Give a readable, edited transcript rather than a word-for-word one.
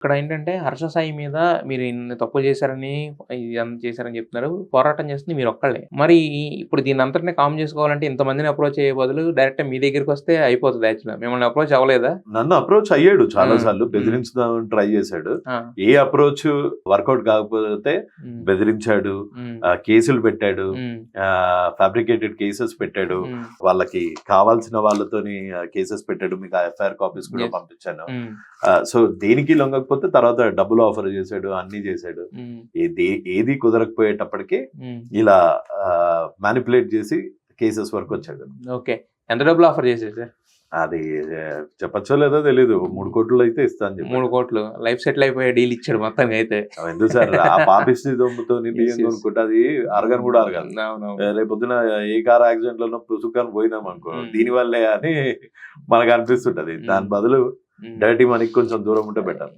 ఇక్కడ ఏంటంటే 'హర్ష సాయి' మీద మీరు ఇన్ని తప్పులు చేశారని, ఇదంతా చేశారని చెప్తున్నారు. పోరాటం చేస్తుంది మీరొక్కళ్ళే. మరి ఇప్పుడు దీన్నంతటిని కామ్ చేసుకోవాలంటే ఇంతమందిని అప్రోచ్ అయ్యే బదులు డైరెక్ట్‌గా మీ దగ్గరికొస్తే అయిపోతది యాక్చువల్‌గా. మిమ్మల్ని అప్రోచ్ అవ్వలేదా? నన్ను అప్రోచ్ అయ్యాడు చాలా హ్మ్. సార్లు. హ్మ్. బెదిరించుదామని ట్రై చేశాడు. ఆ! ఏ అప్రోచ్ వర్కౌట్ కాకపోతే హ్మ్. బెదిరించాడు. హ్మ్. కేసులు పెట్టాడు. హ్మ్. ఫ్యాబ్రికేటెడ్ కేసెస్ పెట్టాడు. హ్మ్. వాళ్ళకి కావాల్సిన వాళ్ళతోని కేసెస్ పెట్టాడు. మీకు ఆ ఎఫ్ఐఆర్ కాపీస్ కూడా యెస్. పంపించాను. హ్మ్. సో దేనికి లొంగకపోతే తర్వాత డబ్బులు ఆఫర్ చేశాడు. అన్నీ చేశాడు. హ్మ్. ఏది కుదరకపోయేటప్పటికి హ్మ్. ఇలా మ్యానిపులేట్ చేసి కేసెస్ వరకు వచ్చాడు. ఓకే. ఎంత డబ్బులు ఆఫర్ చేశారు సార్? అది చెప్పచ్చో లేదో తెలీదు. 3 కోట్లు అయితే ఇస్తా అని చెప్పాడు. 3,00,00,000 లైఫ్ సెటిల్ అయిపోయే డీల్ ఇచ్చాడు మొత్తానికైతే. ఎందుకు సార్ ఆ పాపిష్టి దొమ్ముతో యెస్. బియ్యం యెస్. కొనుక్కుంటే అది అరగను కూడా అరగదు. అవునవును. రేపొద్దున ఏ కార్ యాక్సిడెంట్ లోనో పుసుక్కని పోయినామనుకో హ్మ్. దీని వల్లే అని మనకు అనిపిస్తుంటది. హ్మ్. దాని బదులు హ్మ్. డర్టీ మనీకి కొంచెం దూరం ఉంటే బెటర్.